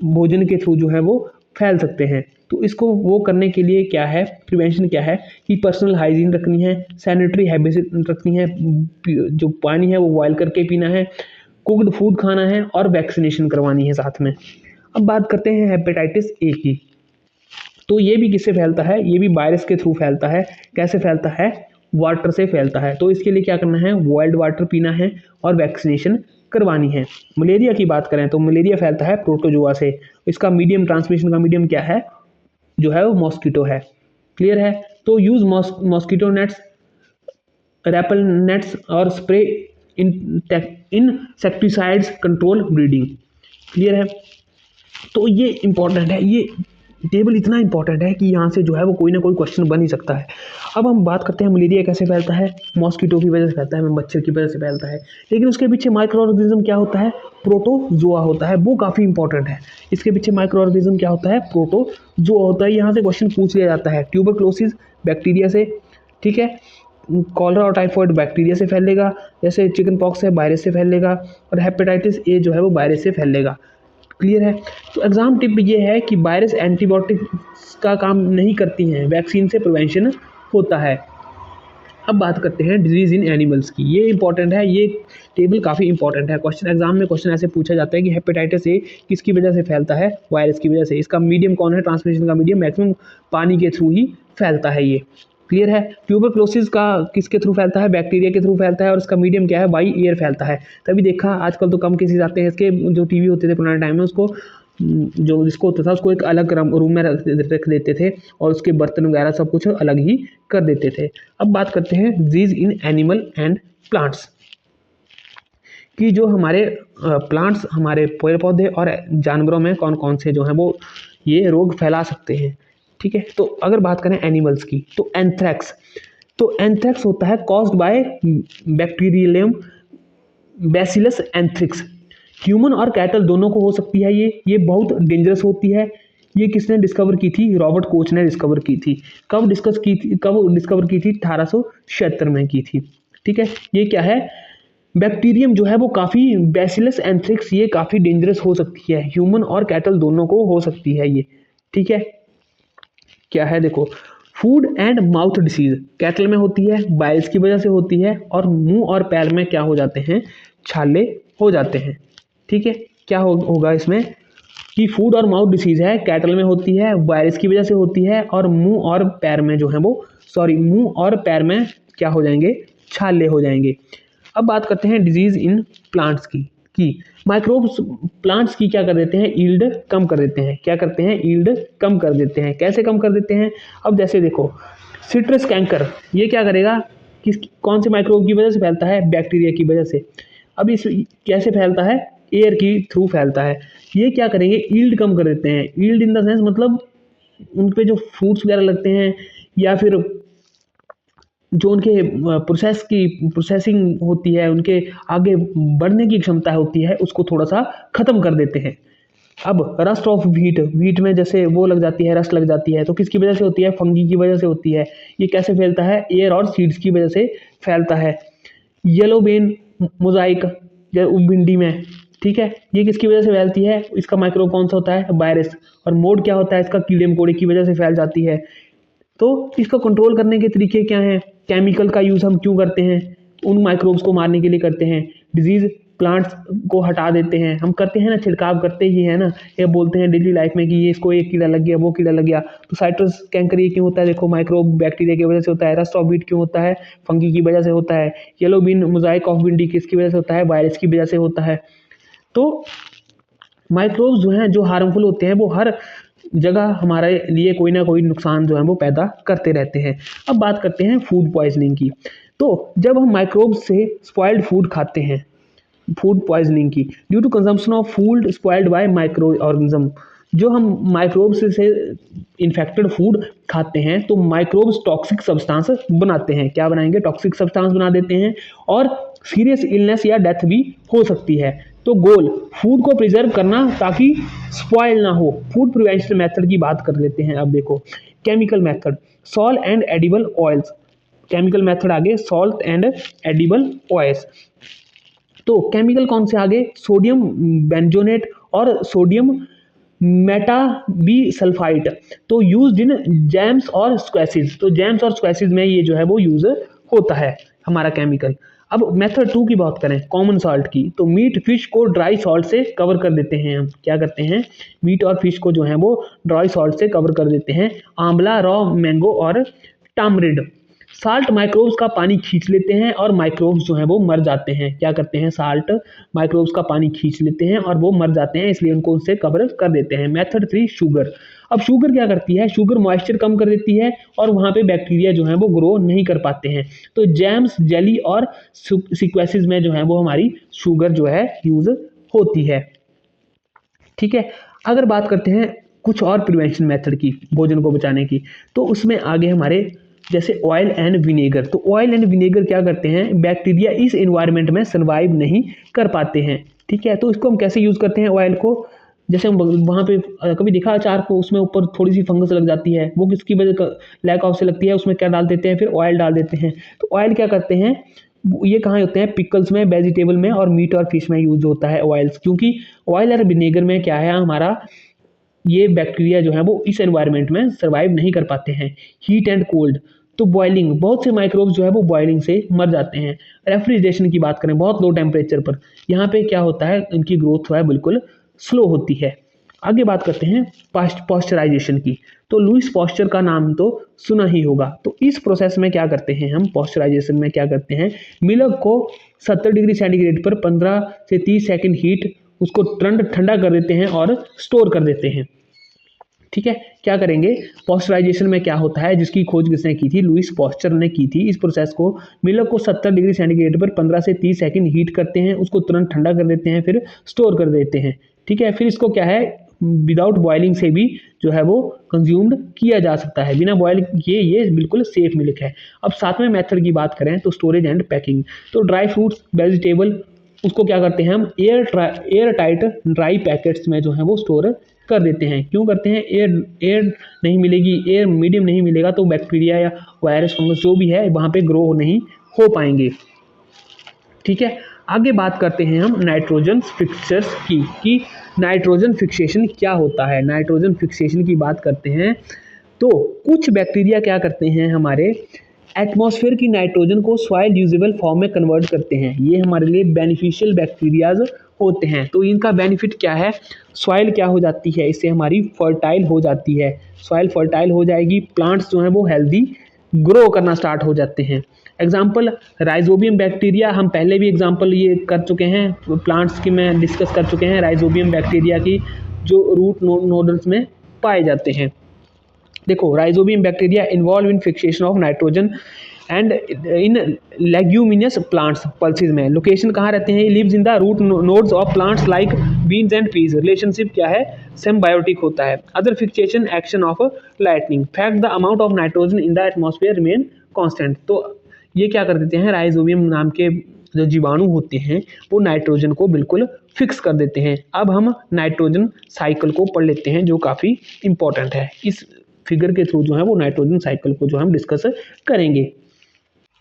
भोजन के थ्रू जो है वो फैल सकते हैं। तो इसको वो करने के लिए क्या है, प्रिवेंशन क्या है कि पर्सनल हाइजीन रखनी है, सैनिटरी हैबिट रखनी है, जो पानी है वो बॉयल करके पीना है, कुक्ड फूड खाना है और वैक्सीनेशन करवानी है साथ में। अब बात करते हैं हेपेटाइटिस ए की। तो ये भी किससे फैलता है? ये भी वायरस के थ्रू फैलता है। कैसे फैलता है? वाटर से फैलता है। तो इसके लिए क्या करना है? बॉइल्ड वाटर पीना है और वैक्सीनेशन करवानी है। मलेरिया की बात करें तो मलेरिया फैलता है प्रोटोजोआ से, इसका मीडियम ट्रांसमिशन का मीडियम क्या है, जो है वो मॉस्किटो है। क्लियर है। तो use mosquito nets, repel nets और spray insecticides control breeding. Clear है। तो ये इंपॉर्टेंट है, ये टेबल इतना इंपॉर्टेंट है कि यहाँ से जो है वो कोई ना कोई क्वेश्चन बन ही सकता है। अब हम बात करते हैं मलेरिया कैसे फैलता है, मॉस्किटो की वजह से फैलता है, मच्छर की वजह से फैलता है, लेकिन उसके पीछे माइक्रो ऑर्गेनिज्म क्या होता है, प्रोटोजोआ होता है, वो काफ़ी इंपॉर्टेंट है। इसके पीछे माइक्रो ऑर्गेनिज्म क्या होता है, प्रोटोजोआ होता है। यहाँ से क्वेश्चन पूछ लिया जाता है, ट्यूबरक्लोसिस बैक्टीरिया से, ठीक है, कॉलरा और टाइफॉइड बैक्टीरिया से फैलेगा, जैसे चिकन पॉक्स है वायरस से फैलेगा, और हेपेटाइटिस ए जो है वो वायरस से फैलेगा। क्लियर है। तो एग्जाम टिप ये है कि वायरस एंटीबायोटिक्स का काम नहीं करती हैं, वैक्सीन से प्रिवेंशन होता है। अब बात करते हैं डिजीज इन एनिमल्स की, ये इंपॉर्टेंट है, ये टेबल काफ़ी इंपॉर्टेंट है। क्वेश्चन एग्जाम में क्वेश्चन ऐसे पूछा जाता है कि हेपेटाइटिस ए किसकी वजह से फैलता है, वायरस की वजह से, इसका मीडियम कौन है, ट्रांसमिशन का मीडियम मैक्सिमम पानी के थ्रू ही फैलता है ये। क्लियर है। ट्यूबरक्लोसिस का किसके थ्रू फैलता है, बैक्टीरिया के थ्रू फैलता है, और इसका मीडियम क्या है, बाई एयर फैलता है। तभी देखा आजकल तो कम केसेस आते हैं इसके, जो टीवी होते थे पुराने टाइम में उसको जो जिसको होता था उसको एक अलग रूम में रख देते थे, और उसके बर्तन वगैरह सब कुछ अलग ही कर देते थे। अब बात करते हैं disease in animal and plants कि जो हमारे प्लांट्स, हमारे पेड़ पौधे और जानवरों में कौन कौन से जो हैं वो ये रोग फैला सकते हैं। ठीक है। तो अगर बात करें एनिमल्स की तो एंथ्रैक्स, तो एंथ्रैक्स होता है caused by bacterium bacillus anthracis. Human और कैटल दोनों को हो सकती है ये बहुत डेंजरस होती है। ये किसने डिस्कवर की थी, रॉबर्ट कोच ने डिस्कवर की थी। कब डिस्कवर की थी, 1876 में की थी। ठीक है। ये क्या है, बैक्टीरियम जो है वो काफ़ी, बैसिलस एंथ्रिक्स ये काफ़ी डेंजरस हो सकती है, ह्यूमन और कैटल दोनों को हो सकती है ये। ठीक है। क्या है देखो, food and mouth disease cattle में होती है, बाइल्स की वजह से होती है, और मुंह और पैर में क्या हो जाते हैं, छाले हो जाते हैं। ठीक है। क्या होगा इसमें कि फूड और माउथ डिसीज है, कैटल में होती है, वायरस की वजह से होती है, और मुंह और पैर में जो है वो मुंह और पैर में क्या हो जाएंगे, छाले हो जाएंगे। अब बात करते हैं डिजीज इन प्लांट्स की माइक्रोब्स प्लांट्स की क्या कर देते हैं, ईल्ड कम कर देते हैं। क्या करते हैं, ईल्ड कम कर देते हैं। कैसे कम कर देते हैं, अब जैसे देखो सिट्रस कैंकर, ये क्या करेगा, कौन से माइक्रोब की वजह से फैलता है, बैक्टीरिया की वजह से। अब इस कैसे फैलता है, एयर की थ्रू फैलता है। ये क्या करेंगे, ईल्ड कम कर देते हैं। ईल्ड इन द सेंस मतलब उन पे जो फ्रूट्स वगैरह लगते हैं, या फिर जो उनके प्रोसेसिंग होती है, उनके आगे बढ़ने की क्षमता होती है, उसको थोड़ा सा ख़त्म कर देते हैं। अब रस्ट ऑफ व्हीट में जैसे वो लग जाती है, रस्ट लग जाती है, तो किसकी वजह से होती है, फंगी की वजह से होती है। ये कैसे फैलता है, एयर और सीड्स की वजह से फैलता है। येलो बेन मोजाइक भिंडी में, ठीक है, ये किसकी वजह से फैलती है, इसका माइक्रोब कौन सा होता है, वायरस। और मोड क्या होता है इसका, कीड़े मकोड़े की वजह से फैल जाती है। तो इसको कंट्रोल करने के तरीके क्या हैं, केमिकल का यूज़ हम क्यों करते हैं, उन माइक्रोब्स को मारने के लिए करते हैं। डिजीज़ प्लांट्स को हटा देते हैं, हम करते हैं ना, छिड़काव करते ही है ना, ये बोलते हैं डेली लाइफ में कि ये इसको एक कीड़ा लग गया, वो कीड़ा लग गया। तो साइट्रस कैंकर ये क्यों होता है, देखो माइक्रोब बैक्टीरिया की वजह से होता है। रस्ट ऑफ व्हीट क्यों होता है, फंगी की वजह से होता है। येलो बीन मोजाइक ऑफ भिंडी किसकी वजह से होता है, वायरस की वजह से होता है। तो माइक्रोब्स जो हैं, जो हार्मफुल होते हैं, वो हर जगह हमारे लिए कोई ना कोई नुकसान जो है वो पैदा करते रहते हैं। अब बात करते हैं फूड पॉइजनिंग की। तो जब हम माइक्रोब्स से स्पॉइल्ड फूड खाते हैं, फूड पॉइजनिंग की, due to consumption of food spoiled by micro organism, जो हम माइक्रोब्स से इन्फेक्टेड फूड खाते हैं तो माइक्रोब्स टॉक्सिक सब्सटेंस बनाते हैं। क्या बनाएंगे, टॉक्सिक सब्सटेंस बना देते हैं, और सीरियस इलनेस या डेथ भी हो सकती है। तो गोल फूड को प्रिजर्व करना ताकि स्पॉइल ना हो। फूड प्रिवेंशन मेथड की बात कर लेते हैं। अब देखो chemical method, salt and edible oils. Chemical method आगे, सॉल्ट एंड एडिबल ऑयल्स। तो केमिकल कौन से आगे, सोडियम बेंजोनेट और सोडियम मेटाबी सल्फाइड। तो यूज्ड इन जैम्स और स्क्वैशेस। तो जैम्स और स्क्वैशेस में ये जो है वो यूज होता है हमारा केमिकल। अब मेथड 2 की बात करें, कॉमन सॉल्ट की, तो मीट फिश को ड्राई सॉल्ट से कवर कर देते हैं हम। क्या करते हैं, मीट और फिश को जो है वो ड्राई सॉल्ट से कवर कर देते हैं। आंवला, रॉ मैंगो और टामरिंड। साल्ट माइक्रोब्स का पानी खींच लेते हैं और माइक्रोब्स जो हैं वो मर जाते हैं। क्या करते हैं, साल्ट माइक्रोब्स का पानी खींच लेते हैं और वो मर जाते हैं, इसलिए उनको उससे कवर कर देते हैं। Method 3 sugar. अब शुगर क्या करती है, शुगर मॉइस्चर कम कर देती है और वहाँ पे बैक्टीरिया जो है वो ग्रो नहीं कर पाते हैं। तो जैम्स, जेली और सिक्वेसिस में जो है वो हमारी शुगर जो है यूज होती है। ठीक है, अगर बात करते हैं कुछ और प्रिवेंशन मेथड की भोजन को बचाने की, तो उसमें आगे हमारे जैसे ऑयल एंड विनेगर। तो ऑयल एंड विनेगर क्या करते हैं, बैक्टीरिया इस एनवायरनमेंट में सर्वाइव नहीं कर पाते हैं। ठीक है, तो इसको हम कैसे यूज़ करते हैं ऑयल को, जैसे हम वहाँ पे कभी देखा अचार को, उसमें ऊपर थोड़ी सी फंगस लग जाती है, वो किसकी वजह लैक ऑफ से लगती है, उसमें क्या डाल देते हैं, फिर ऑयल डाल देते हैं। तो ऑयल क्या करते हैं, ये कहाँ होते हैं, पिकल्स में, वेजिटेबल में और मीट और फिश में यूज होता है ऑयल्स, क्योंकि ऑयल और विनेगर में क्या है, हमारा ये बैक्टीरिया जो है वो इस एनवायरनमेंट में सर्वाइव नहीं कर पाते हैं। हीट एंड कोल्ड, तो बॉइलिंग, बहुत से माइक्रोब्स जो है वो बॉइलिंग से मर जाते हैं। रेफ्रिजरेशन की बात करें, बहुत लो टेम्परेचर पर, यहाँ पे क्या होता है, इनकी ग्रोथ जो है बिल्कुल स्लो होती है। आगे बात करते हैं पॉस्चराइजेशन की। तो लुईस पॉस्चर का नाम तो सुना ही होगा। तो इस प्रोसेस में क्या करते हैं हम, पॉस्चराइजेशन में क्या करते हैं, मिल्क को 70 डिग्री सेंटीग्रेड पर 15 से 30 सेकंड हीट उसको ठंडा कर देते हैं और स्टोर कर देते हैं। ठीक है, क्या करेंगे, पॉस्चराइजेशन में क्या होता है, जिसकी खोज किसने की थी, लुईस पॉस्चर ने की थी। इस प्रोसेस को, मिल्क को 70 डिग्री सेंटीग्रेड पर 15 से 30 सेकंड हीट करते हैं, उसको तुरंत ठंडा कर देते हैं, फिर स्टोर कर देते हैं। ठीक है, फिर इसको क्या है, विदाउट बॉइलिंग से भी जो है वो कंज्यूम्ड किया जा सकता है, बिना बॉयल किए। ये बिल्कुल सेफ मिल्क है। अब सातवें मेथड की बात करें तो स्टोरेज एंड पैकिंग। तो ड्राई फ्रूट्स, वेजिटेबल, उसको क्या करते हैं हम, एयर टाइट ड्राई पैकेट्स में जो है वो स्टोर कर देते हैं। क्यों करते हैं, एयर नहीं मिलेगी, एयर मीडियम नहीं मिलेगा तो बैक्टीरिया या वायरस, फंगस जो भी है वहाँ पे ग्रो नहीं हो पाएंगे। ठीक है, आगे बात करते हैं हम नाइट्रोजन फिक्सर्स की, कि नाइट्रोजन फिक्सेशन क्या होता है। नाइट्रोजन फिक्सेशन की बात करते हैं तो कुछ बैक्टीरिया क्या करते हैं, हमारे एटमॉस्फेयर की नाइट्रोजन को सॉइल यूजेबल फॉर्म में कन्वर्ट करते हैं। ये हमारे लिए बेनिफिशियल बैक्टीरियाज होते हैं। तो इनका बेनिफिट क्या है, सॉइल क्या हो जाती है, इससे हमारी फर्टाइल हो जाती है, सॉइल फर्टाइल हो जाएगी, प्लांट्स जो हैं वो हेल्दी ग्रो करना स्टार्ट हो जाते हैं। एग्जाम्पल राइजोबियम बैक्टीरिया, हम पहले भी एग्जाम्पल ये कर चुके हैं, प्लांट्स की में डिस्कस कर चुके हैं, राइजोबियम बैक्टीरिया की जो रूट नोडल्स में पाए जाते हैं। देखो, rhizobium bacteria involve in fixation of nitrogen and in leguminous plants pulses में। लोकेशन कहाँ रहते हैं, lives in the root nodes of plants like beans and peas. Relationship क्या है, सिम्बायोटिक होता है। Other fixation action of lightning, fact the amount of nitrogen in the atmosphere remain constant. तो ये क्या कर देते हैं, राइजोबियम नाम के जो जीवाणु होते हैं वो नाइट्रोजन को बिल्कुल फिक्स कर देते हैं। अब हम नाइट्रोजन साइकिल को पढ़ लेते हैं, जो काफ़ी इंपॉर्टेंट है। इस फिगर के थ्रू जो है वो नाइट्रोजन साइकिल को जो हम डिस्कस करेंगे।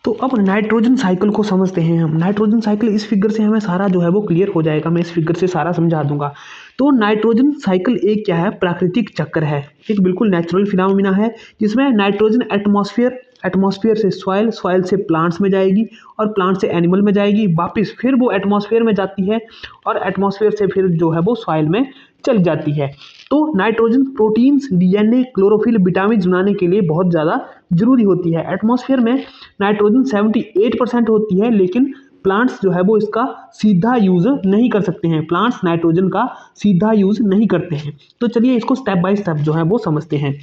तो अब नाइट्रोजन साइकिल को समझते हैं हम। नाइट्रोजन साइकिल, इस फिगर से हमें सारा जो है वो क्लियर हो जाएगा, मैं इस फिगर से सारा समझा दूंगा। तो नाइट्रोजन साइकिल एक क्या है, प्राकृतिक चक्र है, एक बिल्कुल नेचुरल फिनोमिना है, जिसमें नाइट्रोजन एटमॉस्फेयर से सॉइल, सॉइल से प्लांट्स में जाएगी और प्लांट से एनिमल में जाएगी, वापस फिर वो एटमॉस्फेयर में जाती है और एटमॉस्फेयर से फिर जो है वो सॉइल में चल जाती है। तो nitrogen proteins, DNA, chlorophyll, vitamin बनाने के लिए बहुत ज़्यादा जरूरी होती है। एटमॉस्फेयर में नाइट्रोजन 78% होती है, लेकिन प्लांट्स जो है वो इसका सीधा यूज़ नहीं कर सकते हैं, प्लांट्स नाइट्रोजन का सीधा यूज़ नहीं करते हैं। तो चलिए इसको स्टेप बाय स्टेप जो है वो समझते हैं।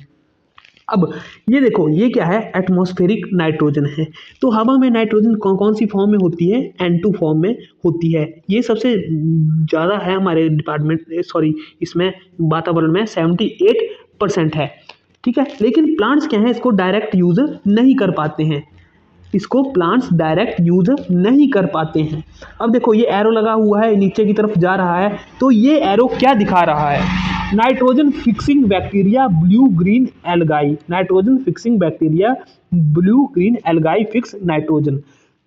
अब ये देखो, ये क्या है, एटमॉस्फेरिक नाइट्रोजन है। तो हवा में नाइट्रोजन कौन कौन सी फॉर्म में होती है, N2 फॉर्म में होती है। ये सबसे ज़्यादा है हमारे इसमें वातावरण में 78% है। ठीक है, लेकिन प्लांट्स क्या है, इसको डायरेक्ट यूज़ नहीं कर पाते हैं, इसको प्लांट्स डायरेक्ट यूज नहीं कर पाते हैं। अब देखो, ये एरो लगा हुआ है, नीचे की तरफ जा रहा है, तो ये एरो क्या दिखा रहा है, nitrogen fixing bacteria blue green algae. Nitrogen fixing bacteria blue green algae fix nitrogen.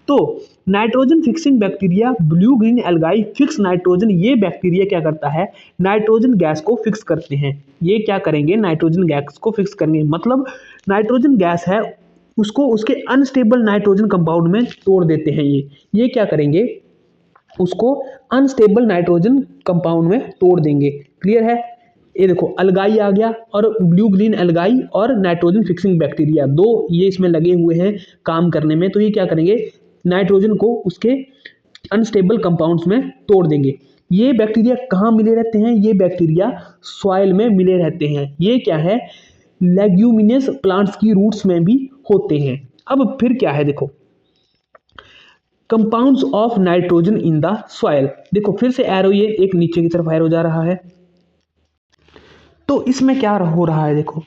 तो nitrogen fixing bacteria blue green algae fix nitrogen, ये बैक्टीरिया क्या करता है, नाइट्रोजन गैस को फिक्स करते हैं। ये क्या करेंगे, नाइट्रोजन गैस को फिक्स करेंगे, मतलब नाइट्रोजन गैस है उसको उसके अनस्टेबल नाइट्रोजन कंपाउंड में तोड़ देते हैं। ये क्या करेंगे, उसको अनस्टेबल नाइट्रोजन कंपाउंड में तोड़ देंगे। क्लियर है। ये देखो अलगाई आ गया, और ब्लू ग्रीन अलगाई और नाइट्रोजन फिक्सिंग बैक्टीरिया, दो ये इसमें लगे हुए हैं काम करने में। तो ये क्या करेंगे, नाइट्रोजन को उसके अनस्टेबल कंपाउंड्स में तोड़ देंगे। ये बैक्टीरिया कहाँ मिले रहते हैं, ये बैक्टीरिया सॉइल में मिले रहते हैं। ये क्या है, लेग्यूमिनस प्लांट्स की रूट्स में भी होते हैं। अब फिर क्या है, देखो compounds of nitrogen in the soil. देखो फिर से एरो, ये एक नीचे की तरफ एरो जा रहा है। तो इसमें क्या हो रहा है, देखो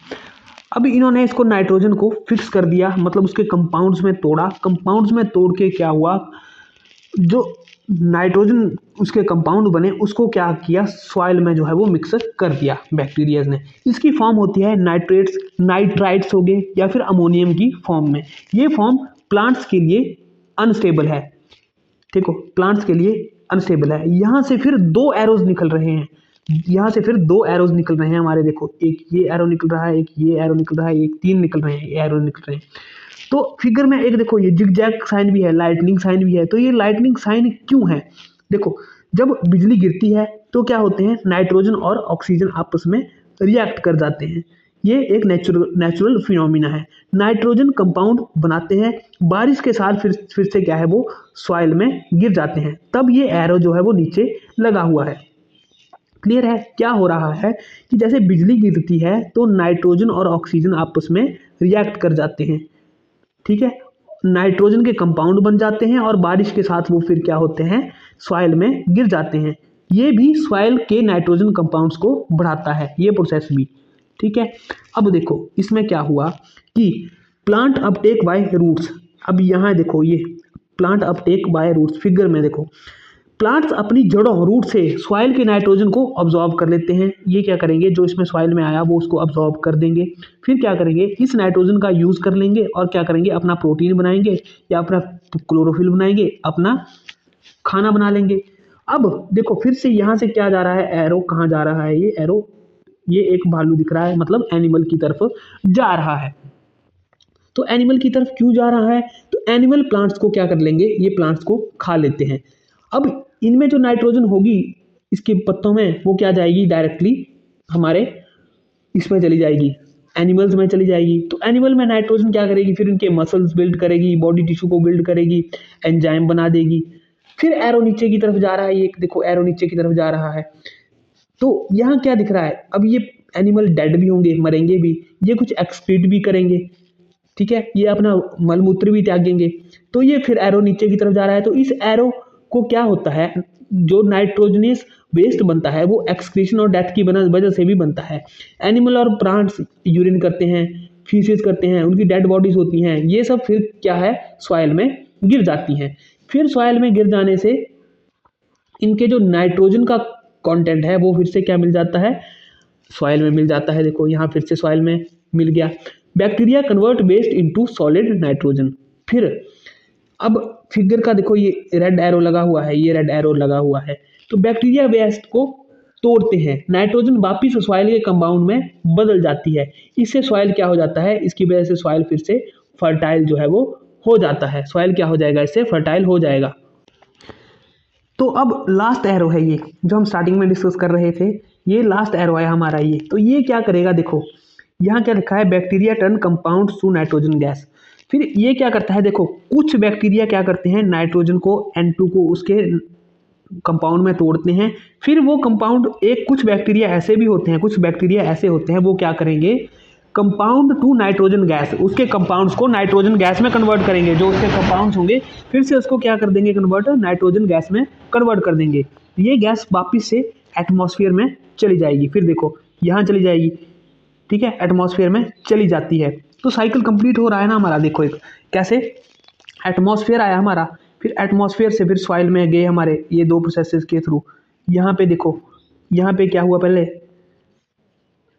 अब इन्होंने इसको नाइट्रोजन को फिक्स कर दिया, मतलब उसके कंपाउंड्स में तोड़ा। कंपाउंड्स में तोड़ के क्या हुआ, जो नाइट्रोजन उसके कंपाउंड बने उसको क्या किया, सॉइल में जो है वो मिक्स कर दिया बैक्टीरियाज ने। इसकी फॉर्म होती है नाइट्रेट्स, नाइट्राइट्स हो गए, या फिर अमोनियम की फॉर्म में। ये फॉर्म प्लांट्स के लिए अनस्टेबल है। देखो प्लांट्स के लिए अनस्टेबल है। यहाँ से फिर दो एरोज निकल रहे हैं, यहाँ से फिर दो एरोज निकल रहे हैं हमारे। देखो एक ये एरो निकल रहा है, एक ये एरो निकल रहा है, एक तीन निकल रहे हैं, ये एरो निकल रहे हैं। तो फिगर में एक देखो ये जिगजैग साइन भी है, लाइटनिंग साइन भी है। तो ये लाइटनिंग साइन क्यों है, देखो जब बिजली गिरती है तो क्या होते हैं, नाइट्रोजन और ऑक्सीजन आपस में रिएक्ट कर जाते हैं। ये एक नेचुरल फिनोमिना है। नाइट्रोजन कंपाउंड बनाते हैं, बारिश के साथ फिर से क्या है वो सॉइल में गिर जाते हैं, तब ये एरो जो है वो नीचे लगा हुआ है। क्लियर है, क्या हो रहा है कि जैसे बिजली गिरती है तो नाइट्रोजन और ऑक्सीजन आपस में रिएक्ट कर जाते हैं, ठीक है, नाइट्रोजन के कंपाउंड बन जाते हैं, और बारिश के साथ वो फिर क्या होते हैं, सॉइल में गिर जाते हैं। ये भी सॉइल के नाइट्रोजन कंपाउंड्स को बढ़ाता है, ये प्रोसेस भी, ठीक है। अब देखो इसमें क्या हुआ कि प्लांट अपटेक बाय रूट्स। अब यहाँ देखो ये plant uptake by roots, figure में देखो प्लांट्स अपनी जड़ों रूट से सॉइल के नाइट्रोजन को अब्जॉर्ब कर लेते हैं। ये क्या करेंगे, जो इसमें सॉइल में आया वो उसको अब्जॉर्ब कर देंगे। फिर क्या करेंगे, इस नाइट्रोजन का यूज़ कर लेंगे और क्या करेंगे, अपना प्रोटीन बनाएंगे या अपना क्लोरोफिल बनाएंगे, अपना खाना बना लेंगे। अब देखो फिर से यहाँ से क्या जा रहा है, एरो कहाँ जा रहा है, ये एरो, ये एक भालू दिख रहा है, मतलब एनिमल की तरफ जा रहा है। तो एनिमल की तरफ क्यों जा रहा है, तो एनिमल प्लांट्स को क्या कर लेंगे, ये प्लांट्स को खा लेते हैं। अब इनमें जो नाइट्रोजन होगी इसके पत्तों में, वो क्या जाएगी, डायरेक्टली हमारे इसमें चली जाएगी, एनिमल्स में चली जाएगी। तो एनिमल में नाइट्रोजन क्या करेगी, फिर इनके मसल्स बिल्ड करेगी, बॉडी टिश्यू को बिल्ड करेगी, एंजाइम बना देगी। फिर एरो नीचे की तरफ जा रहा है, ये देखो एरो नीचे की तरफ जा रहा है। तो यहाँ क्या दिख रहा है, अब ये एनिमल डेड भी होंगे, मरेंगे भी, ये कुछ एक्सक्रीट भी करेंगे, ठीक है, ये अपना मलमूत्र भी त्यागेंगे। तो ये फिर एरो नीचे की तरफ जा रहा है। तो इस एरो को क्या होता है, जो नाइट्रोजनस वेस्ट बनता है वो एक्सक्रीशन और डेथ की वजह से भी बनता है। एनिमल और प्लांट्स यूरिन करते हैं, फीसेस करते हैं, उनकी डेड बॉडीज होती हैं, ये सब फिर क्या है, सॉइल में गिर जाती हैं। फिर सॉइल में गिर जाने से इनके जो नाइट्रोजन का कंटेंट है वो फिर से क्या मिल जाता है, सॉइल में मिल जाता है। देखो यहाँ फिर से सॉइल में मिल गया। Bacteria convert waste into solid nitrogen. फिर अब फिगर का देखो ये रेड एरो लगा हुआ है, ये रेड एरो लगा हुआ है। तो बैक्टीरिया वेस्ट को तोड़ते हैं, नाइट्रोजन वापिस सॉइल के कंपाउंड में बदल जाती है। इससे सॉइल क्या हो जाता है, इसकी वजह से सॉइल फिर से फर्टाइल जो है वो हो जाता है। सॉइल क्या हो जाएगा, इससे फर्टाइल हो जाएगा। तो अब लास्ट एरो है ये, जो हम स्टार्टिंग में डिस्कस कर रहे थे, ये लास्ट एरो है हमारा ये। तो ये क्या करेगा, देखो यहाँ क्या लिखा है, bacteria turn compound to nitrogen gas. फिर ये क्या करता है, देखो कुछ बैक्टीरिया क्या करते हैं, नाइट्रोजन को N2 को उसके कंपाउंड में तोड़ते हैं। फिर वो कंपाउंड, एक कुछ बैक्टीरिया ऐसे भी होते हैं, कुछ बैक्टीरिया ऐसे होते हैं, वो क्या करेंगे, कंपाउंड टू नाइट्रोजन गैस, उसके कंपाउंड्स को नाइट्रोजन गैस में कन्वर्ट करेंगे। जो उसके कंपाउंड्स होंगे फिर से उसको क्या कर देंगे, कन्वर्ट नाइट्रोजन गैस में कन्वर्ट कर देंगे। ये गैस वापिस से एटमॉस्फेयर में चली जाएगी। फिर देखो यहाँ चली जाएगी, ठीक है, एटमॉस्फेयर में चली जाती है। तो साइकिल कंप्लीट हो रहा है ना हमारा। देखो एक कैसे, एटमॉस्फेयर आया हमारा, फिर एटमॉस्फेयर से फिर सॉइल में गए हमारे, ये दो प्रोसेसेस के थ्रू। यहाँ पे देखो, यहाँ पे क्या हुआ, पहले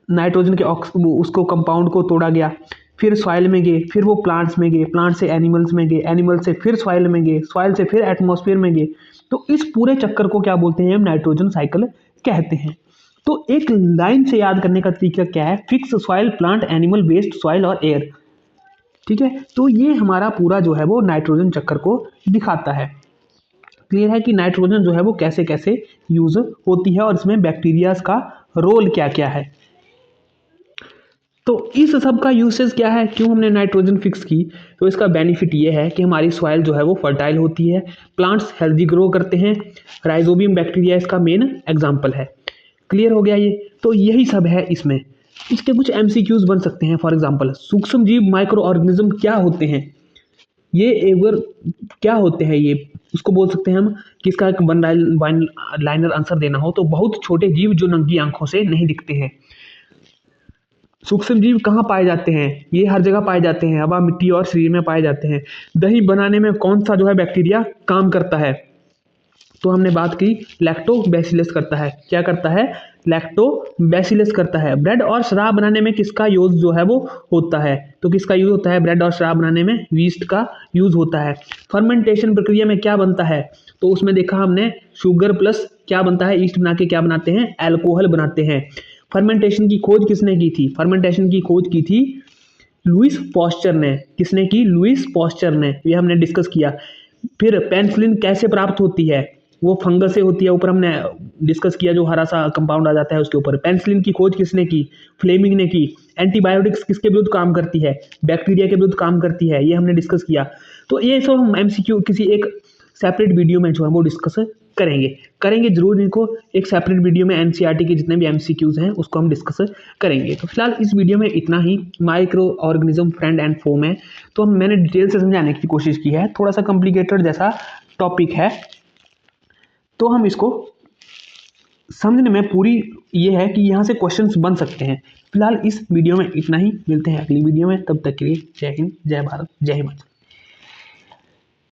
नाइट्रोजन के उसको कंपाउंड को तोड़ा गया, फिर सॉइल में गए, फिर वो प्लांट्स में गए, प्लांट से एनिमल्स में गए, एनिमल से फिर सॉइल में गए, सॉइल से फिर एटमॉस्फेयर में गए। तो इस पूरे चक्कर को क्या बोलते हैं, हम नाइट्रोजन साइकिल कहते हैं। तो एक लाइन से याद करने का तरीका क्या है, fix soil, plant, animal, waste, soil और एयर, ठीक है। तो ये हमारा पूरा जो है वो नाइट्रोजन चक्कर को दिखाता है। क्लियर है कि नाइट्रोजन जो है वो कैसे कैसे यूज होती है और इसमें बैक्टीरियाज का रोल क्या क्या है। तो इस सब का यूसेज क्या है, क्यों हमने नाइट्रोजन फिक्स की, तो इसका बेनिफिट ये है कि हमारी सॉइल जो है वो फर्टाइल होती है, प्लांट्स हेल्दी ग्रो करते हैं, राइजोबियम बैक्टीरिया इसका मेन एग्जाम्पल है। क्लियर हो गया ये। तो यही सब है इसमें। इसके कुछ एमसीक्यूज बन सकते हैं। फॉर एग्जांपल, सूक्ष्म जीव माइक्रो ऑर्गेनिज्म क्या होते हैं, ये एक क्या होते हैं, ये उसको बोल सकते हैं हम कि इसका एक वन लाइनर आंसर देना हो तो बहुत छोटे जीव जो नंगी आंखों से नहीं दिखते हैं। सूक्ष्म जीव कहाँ पाए जाते हैं, ये हर जगह पाए जाते हैं, हवा, मिट्टी और शरीर में पाए जाते हैं। दही बनाने में कौन सा जो है बैक्टीरिया काम करता है, तो हमने बात की लैक्टोबैसिलस करता है। क्या करता है, लैक्टोबैसिलस करता है। ब्रेड और शराब बनाने में किसका यूज जो है वो होता है, तो किसका यूज होता है, ब्रेड और शराब बनाने में वीस्ट का यूज होता है। फर्मेंटेशन प्रक्रिया में क्या बनता है, तो उसमें देखा हमने शुगर प्लस क्या बनता है, ईस्ट बना के क्या बनाते हैं, एल्कोहल बनाते हैं। फर्मेंटेशन की खोज किसने की थी, फर्मेंटेशन की खोज की थी लुइस पॉस्चर ने। किसने की, लुइस पॉस्चर ने, ये हमने डिस्कस किया। फिर पेनिसिलिन कैसे प्राप्त होती है, वो फंगस से होती है, ऊपर हमने डिस्कस किया, जो हरा सा कंपाउंड आ जाता है उसके ऊपर। पेनिसिलिन की खोज किसने की, फ्लेमिंग ने की। एंटीबायोटिक्स किसके विरुद्ध काम करती है, बैक्टीरिया के विरुद्ध काम करती है, ये हमने डिस्कस किया। तो ये सब हम एमसीक्यू किसी एक सेपरेट वीडियो में जो है वो डिस्कस करेंगे जरूर। इनको एक सेपरेट वीडियो में एनसीईआरटी के जितने भी एमसीक्यूज हैं उसको हम डिस्कस करेंगे। तो फिलहाल इस वीडियो में इतना ही। माइक्रो ऑर्गेनिज्म, फ्रेंड एंड फो में तो मैंने डिटेल से समझाने की कोशिश की है, थोड़ा सा कॉम्प्लिकेटेड जैसा टॉपिक है, तो हम इसको समझने में पूरी ये है कि यहाँ से क्वेश्चंस बन सकते हैं। फिलहाल इस वीडियो में इतना ही, मिलते हैं अगली वीडियो में, तब तक के लिए जय हिंद, जय भारत, जय हिमाचल।